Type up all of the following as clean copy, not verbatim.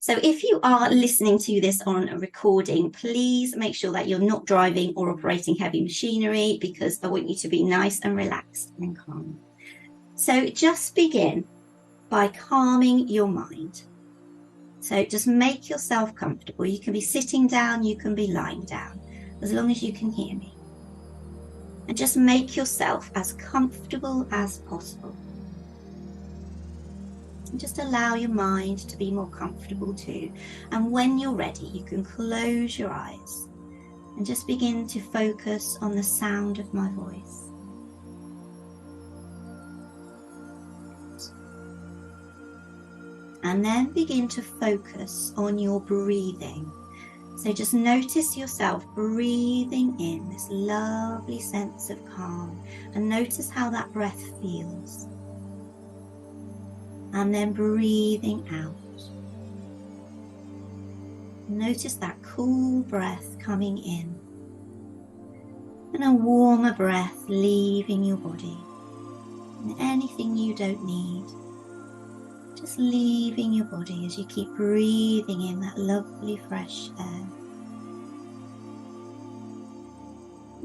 So if you are listening to this on a recording, please make sure that you're not driving or operating heavy machinery, because I want you to be nice and relaxed and calm. So just begin by calming your mind. So just make yourself comfortable. You can be sitting down, you can be lying down, as long as you can hear me. And just make yourself as comfortable as possible. And just allow your mind to be more comfortable too. And when you're ready, you can close your eyes and just begin to focus on the sound of my voice. And then begin to focus on your breathing. So just notice yourself breathing in this lovely sense of calm, and notice how that breath feels. And then breathing out. Notice that cool breath coming in and a warmer breath leaving your body. And anything you don't need, just leaving your body as you keep breathing in that lovely fresh air.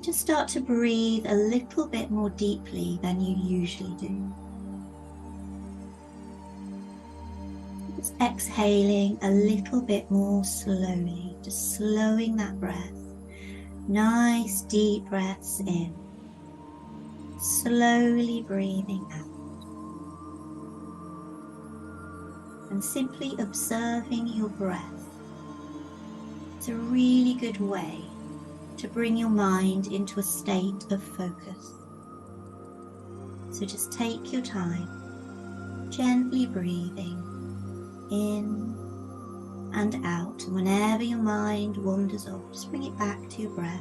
Just start to breathe a little bit more deeply than you usually do. Just exhaling a little bit more slowly, just slowing that breath. Nice deep breaths in, slowly breathing out. And simply observing your breath. It's a really good way to bring your mind into a state of focus. So just take your time, gently breathing in and out. And whenever your mind wanders off, just bring it back to your breath.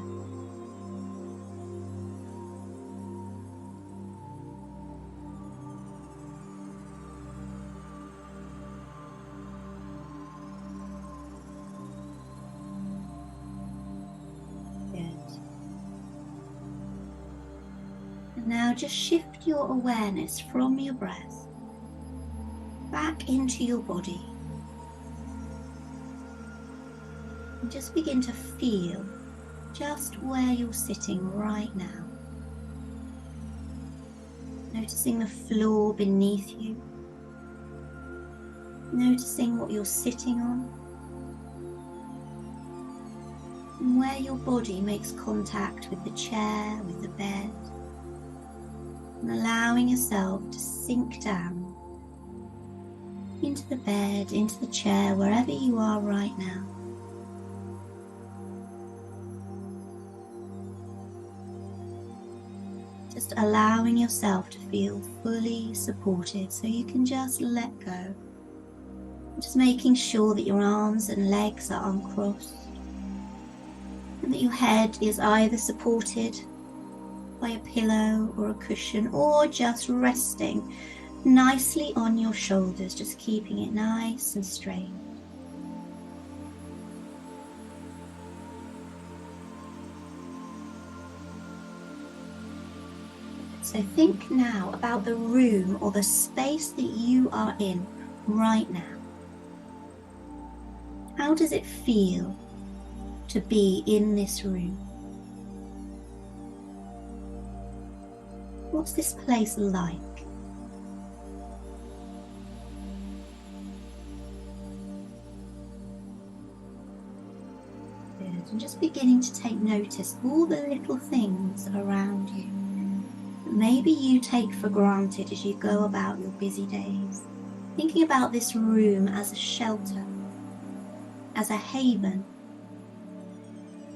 Now just shift your awareness from your breath back into your body. And just begin to feel just where you're sitting right now. Noticing the floor beneath you. Noticing what you're sitting on. And where your body makes contact with the chair, with the bed. And allowing yourself to sink down into the bed, into the chair, wherever you are right now. Just allowing yourself to feel fully supported, so you can just let go. Just making sure that your arms and legs are uncrossed, and that your head is either supported by a pillow or a cushion, or just resting nicely on your shoulders, just keeping it nice and straight. So think now about the room or the space that you are in right now. How does it feel to be in this room? What's this place like? Good. And just beginning to take notice of all the little things around you that maybe you take for granted as you go about your busy days. Thinking about this room as a shelter, as a haven,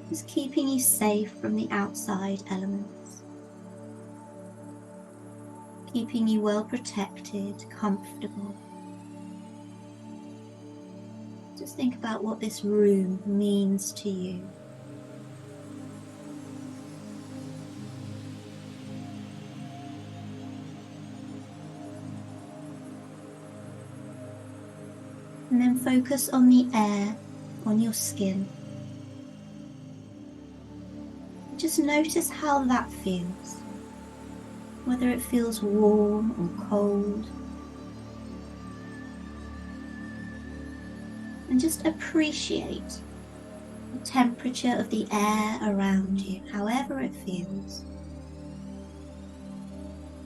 just keeping you safe from the outside elements. Keeping you well protected, comfortable. Just think about what this room means to you. And then focus on the air on your skin. Just notice how that feels. Whether it feels warm or cold. And just appreciate the temperature of the air around you, however it feels.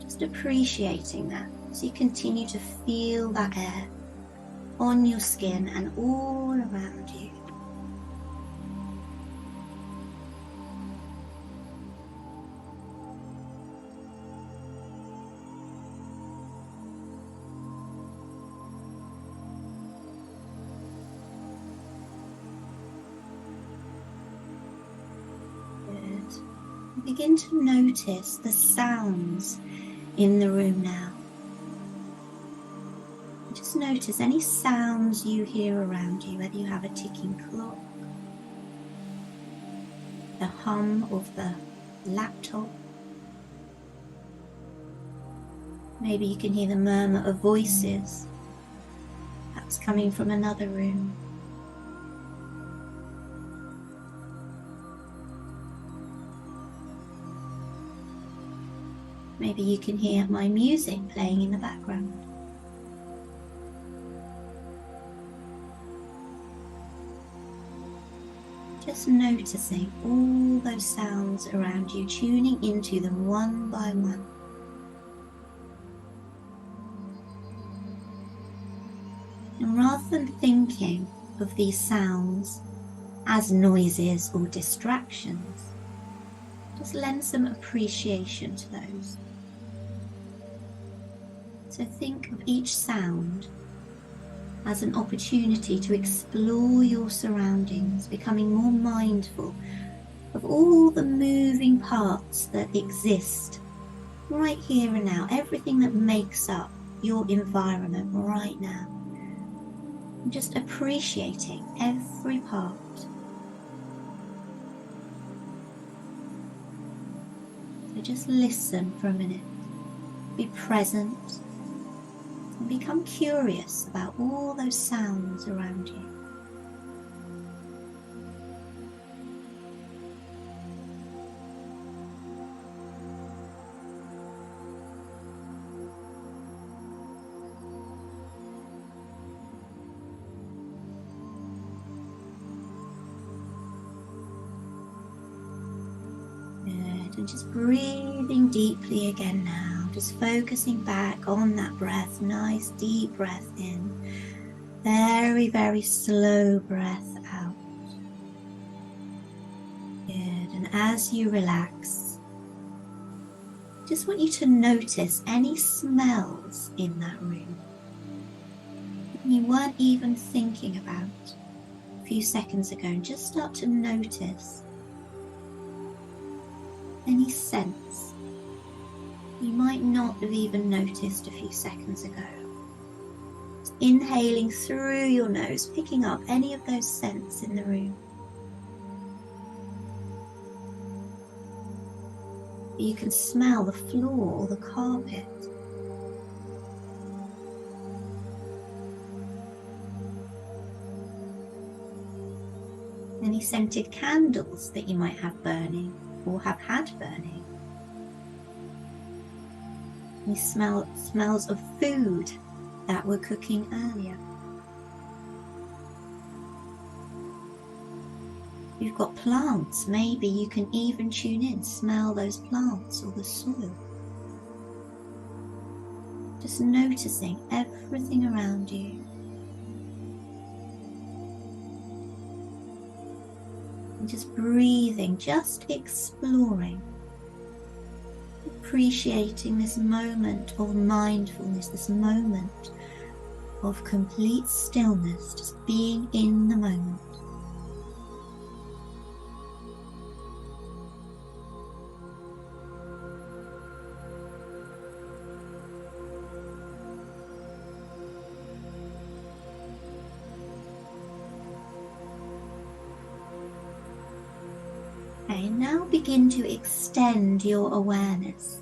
Just appreciating that as you continue to feel that air on your skin and all around you. Begin to notice the sounds in the room now. Just notice any sounds you hear around you, whether you have a ticking clock, the hum of the laptop. Maybe you can hear the murmur of voices, perhaps coming from another room. Maybe you can hear my music playing in the background. Just noticing all those sounds around you, tuning into them one by one. And rather than thinking of these sounds as noises or distractions, just lend some appreciation to those. So think of each sound as an opportunity to explore your surroundings, becoming more mindful of all the moving parts that exist right here and now, everything that makes up your environment right now. And just appreciating every part. So just listen for a minute, be present, and become curious about all those sounds around you. Good, and just breathing deeply again now. Just focusing back on that breath, nice deep breath in, very, very slow breath out. Good, and as you relax, just want you to notice any smells in that room you weren't even thinking about a few seconds ago, and just start to notice any scents you might not have even noticed a few seconds ago. Just inhaling through your nose, picking up any of those scents in the room. You can smell the floor or the carpet. Any scented candles that you might have burning or have had burning. Any smells of food that were cooking earlier. You've got plants, maybe you can even tune in, smell those plants or the soil. Just noticing everything around you. And just breathing, just exploring. Appreciating this moment of mindfulness, this moment of complete stillness, just being in the moment. Okay, now begin to extend your awareness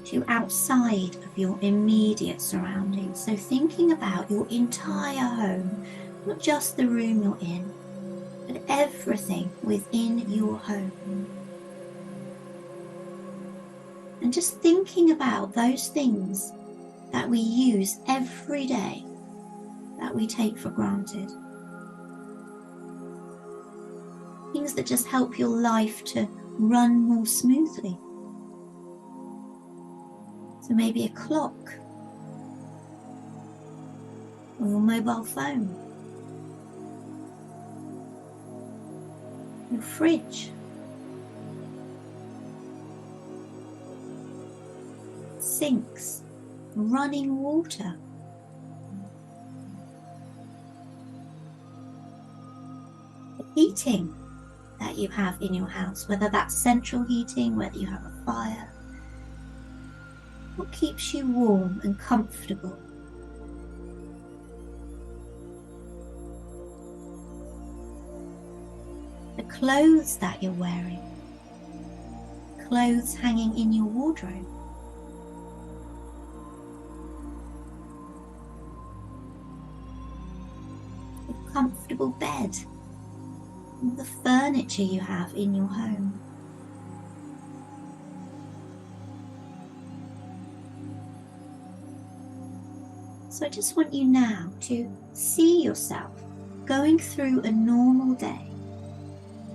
to outside of your immediate surroundings. So thinking about your entire home, not just the room you're in, but everything within your home. And just thinking about those things that we use every day that we take for granted. things that just help your life to run more smoothly. So maybe a clock, or your mobile phone, your fridge, sinks, running water. The heating that you have in your house, whether that's central heating, whether you have a fire, what keeps you warm and comfortable? The clothes that you're wearing, clothes hanging in your wardrobe. Your comfortable bed, and the furniture you have in your home. So I just want you now to see yourself going through a normal day,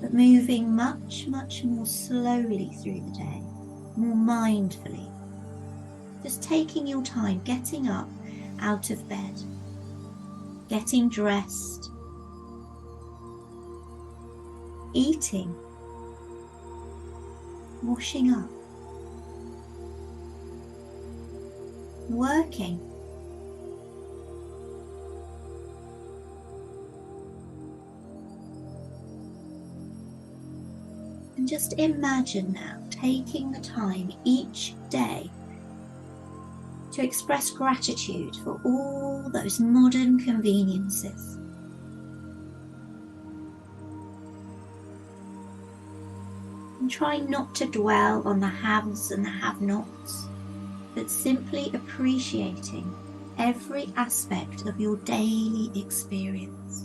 but moving much, much more slowly through the day, more mindfully. Just taking your time, getting up out of bed, getting dressed, eating, washing up, working, and just imagine now taking the time each day to express gratitude for all those modern conveniences. And try not to dwell on the haves and the have-nots, but simply appreciating every aspect of your daily experience.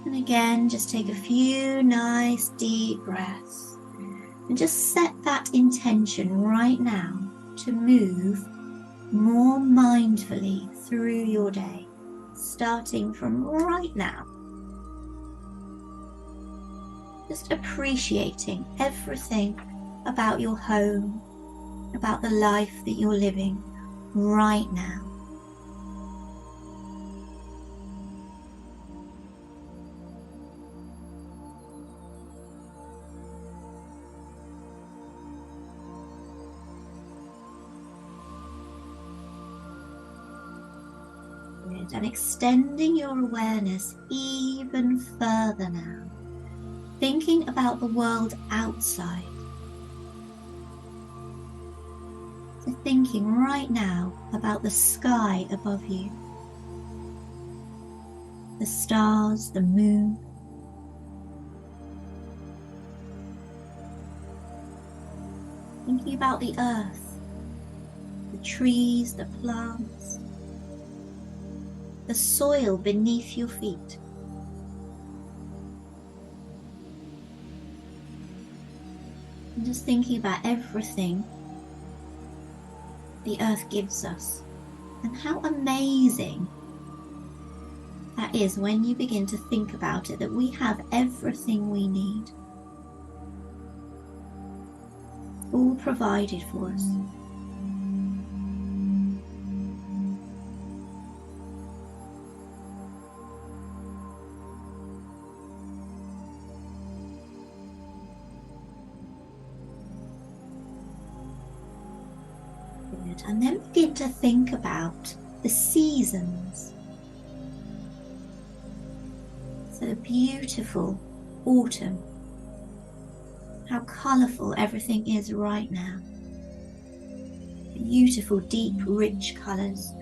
And again, just take a few nice deep breaths and just set that intention right now to move more mindfully through your day, starting from right now. Just appreciating everything about your home, about the life that you're living right now. And extending your awareness even further now, thinking about the world outside. So thinking right now about the sky above you, the stars, the moon. Thinking about the earth, the trees, the plants, the soil beneath your feet. And just thinking about everything the earth gives us and how amazing that is when you begin to think about it, that we have everything we need, all provided for us. And then begin to think about the seasons. So beautiful autumn. How colourful everything is right now. Beautiful, deep, rich colours.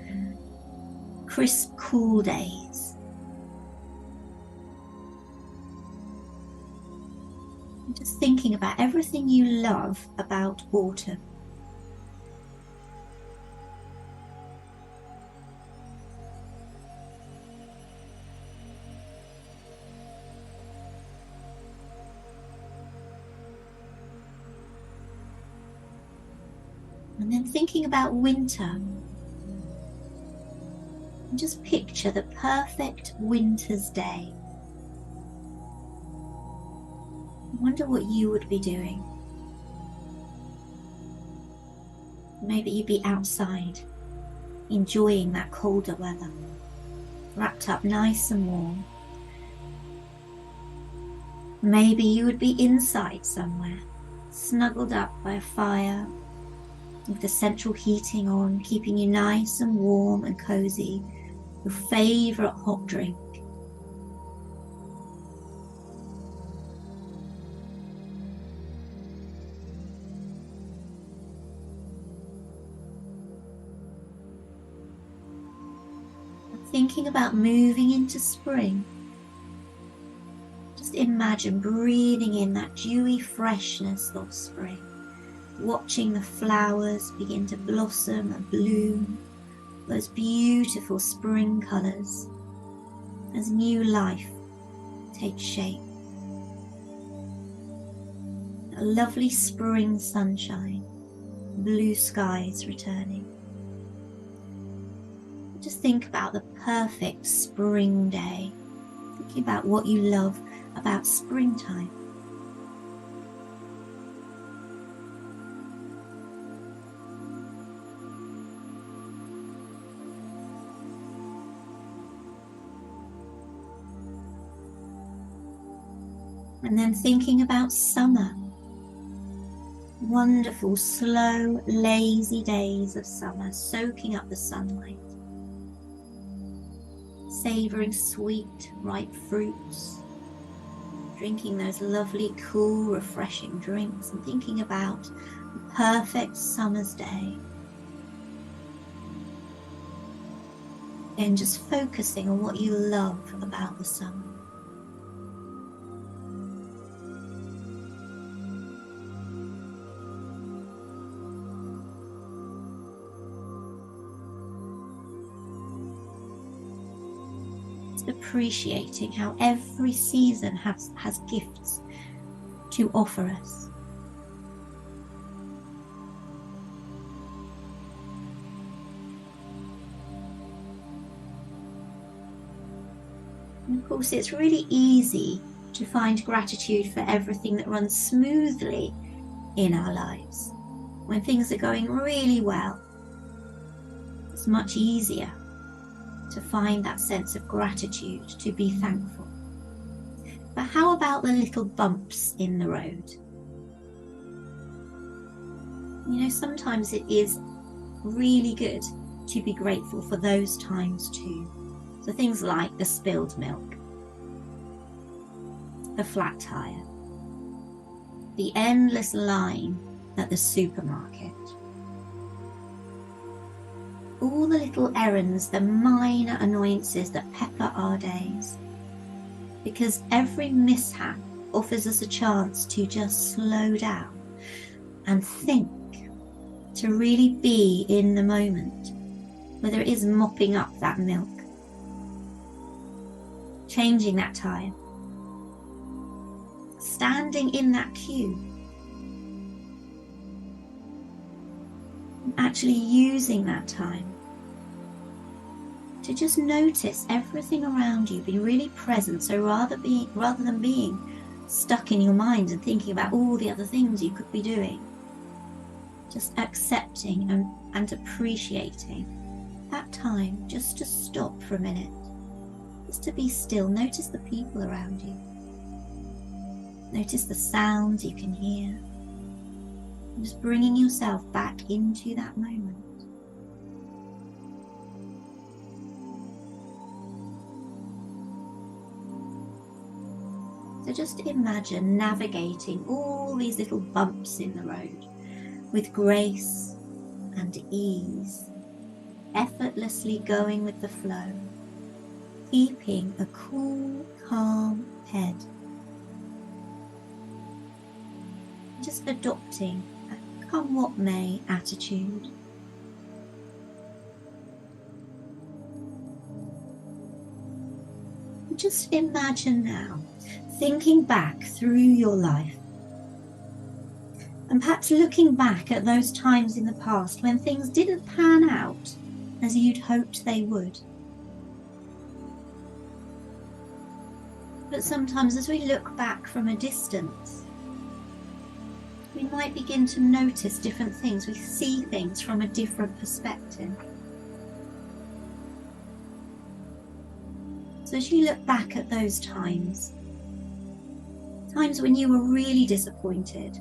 Crisp, cool days. And just thinking about everything you love about autumn. And then thinking about winter. And just picture the perfect winter's day. I wonder what you would be doing. Maybe you'd be outside, enjoying that colder weather, wrapped up nice and warm. Maybe you would be inside somewhere, snuggled up by a fire, with the central heating on, keeping you nice and warm and cozy, your favourite hot drink. Thinking about moving into spring. Just imagine breathing in that dewy freshness of spring, watching the flowers begin to blossom and bloom, those beautiful spring colours, as new life takes shape. A lovely spring sunshine, blue skies returning. Just think about the perfect spring day, thinking about what you love about springtime. And then thinking about summer. Wonderful, slow, lazy days of summer, soaking up the sunlight. Savouring sweet, ripe fruits, drinking those lovely, cool, refreshing drinks, and thinking about the perfect summer's day. And just focusing on what you love about the summer. Appreciating how every season has gifts to offer us. And of course, it's really easy to find gratitude for everything that runs smoothly in our lives. When things are going really well, it's much easier to find that sense of gratitude, to be thankful. But how about the little bumps in the road? You know, sometimes it is really good to be grateful for those times too. So things like the spilled milk, the flat tire, the endless line at the supermarket. All the little errands, the minor annoyances that pepper our days. Because every mishap offers us a chance to just slow down and think, to really be in the moment, whether it is mopping up that milk, changing that tire, standing in that queue, actually using that time to just notice everything around you, be really present. So rather than being stuck in your mind and thinking about all the other things you could be doing, just accepting and appreciating that time, just to stop for a minute, just to be still. Notice the people around you, notice the sounds you can hear, and just bringing yourself back into that moment. So just imagine navigating all these little bumps in the road with grace and ease, effortlessly going with the flow, keeping a cool, calm head. Just adopting a come what may attitude. Just imagine now, thinking back through your life, and perhaps looking back at those times in the past when things didn't pan out as you'd hoped they would. But sometimes as we look back from a distance, we might begin to notice different things. We see things from a different perspective. So as you look back at those times when you were really disappointed,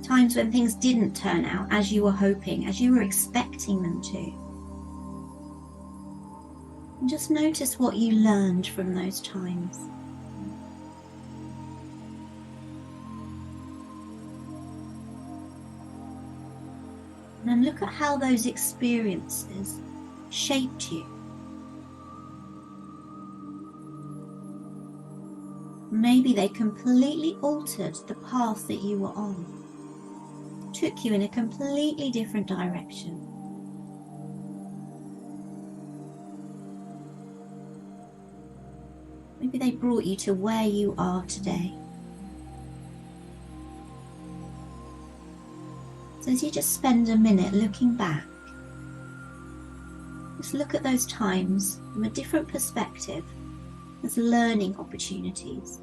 times when things didn't turn out as you were hoping, as you were expecting them to, and just notice what you learned from those times. And then look at how those experiences shaped you. Maybe they completely altered the path that you were on, took you in a completely different direction. Maybe they brought you to where you are today. So as you just spend a minute looking back, just look at those times from a different perspective as learning opportunities.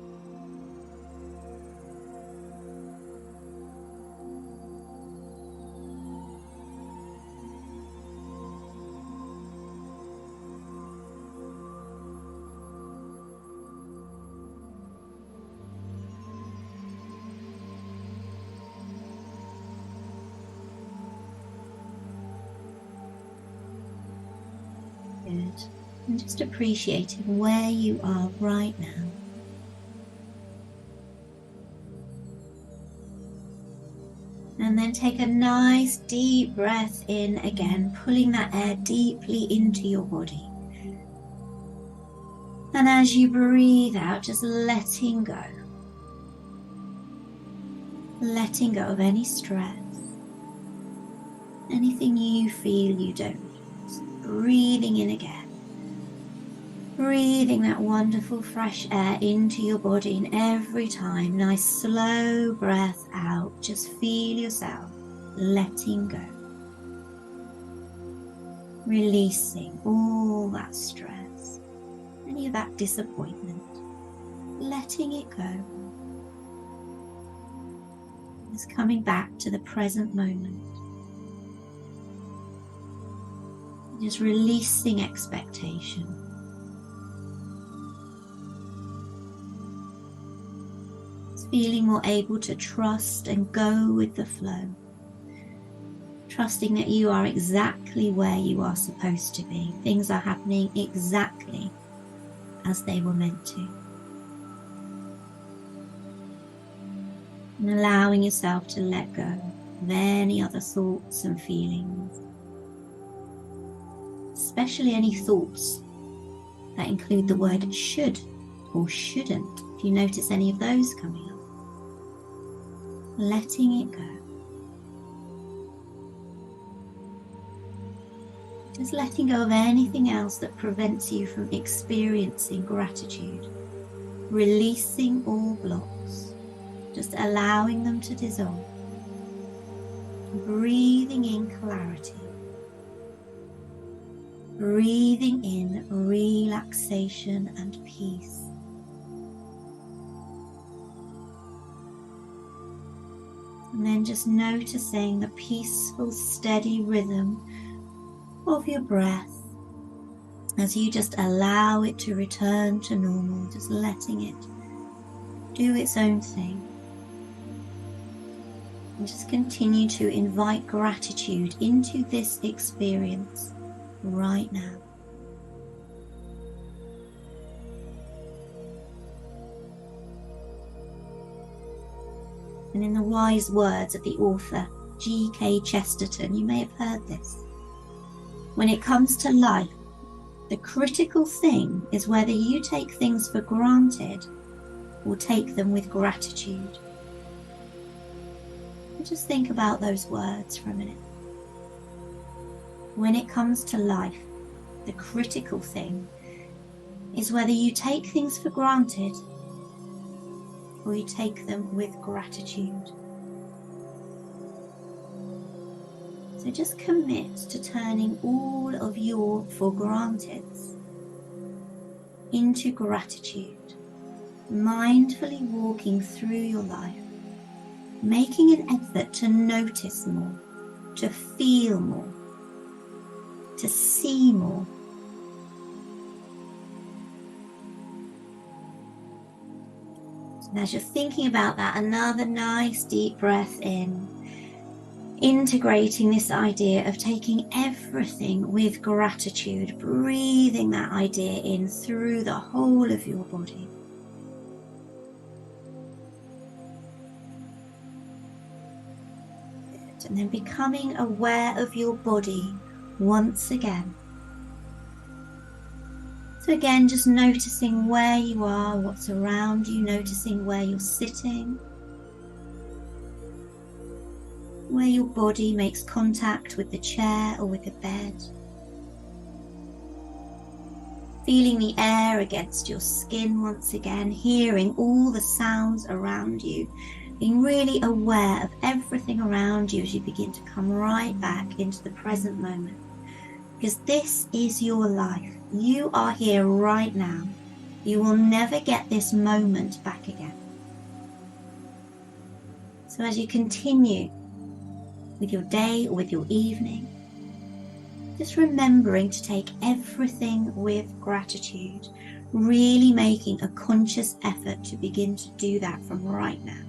Good. And just appreciating where you are right now. And then take a nice deep breath in again, pulling that air deeply into your body. And as you breathe out, just letting go. Letting go of any stress, anything you feel you don't need. Breathing in again. Breathing that wonderful fresh air into your body, and every time, nice slow breath out, just feel yourself letting go. Releasing all that stress, any of that disappointment, letting it go. Just coming back to the present moment. Just releasing expectation. Just feeling more able to trust and go with the flow. Trusting that you are exactly where you are supposed to be. Things are happening exactly as they were meant to. And allowing yourself to let go of any other thoughts and feelings. Especially any thoughts that include the word should or shouldn't, if you notice any of those coming up. Letting it go. Just letting go of anything else that prevents you from experiencing gratitude. Releasing all blocks. Just allowing them to dissolve. Breathing in clarity. Breathing in relaxation and peace. And then just noticing the peaceful, steady rhythm of your breath as you just allow it to return to normal, just letting it do its own thing. And just continue to invite gratitude into this experience right now. And in the wise words of the author G.K. Chesterton, you may have heard this. When it comes to life, the critical thing is whether you take things for granted or take them with gratitude. And just think about those words for a minute. When it comes to life, the critical thing is whether you take things for granted or you take them with gratitude. So just commit to turning all of your for granteds into gratitude, mindfully walking through your life, making an effort to notice more, to feel more, to see more. And as you're thinking about that, another nice deep breath in, integrating this idea of taking everything with gratitude, breathing that idea in through the whole of your body. And then becoming aware of your body once again. So again, just noticing where you are, what's around you, noticing where you're sitting, where your body makes contact with the chair or with the bed. Feeling the air against your skin once again, hearing all the sounds around you, being really aware of everything around you as you begin to come right back into the present moment. Because this is your life. You are here right now. You will never get this moment back again. So as you continue with your day or with your evening, just remembering to take everything with gratitude, really making a conscious effort to begin to do that from right now.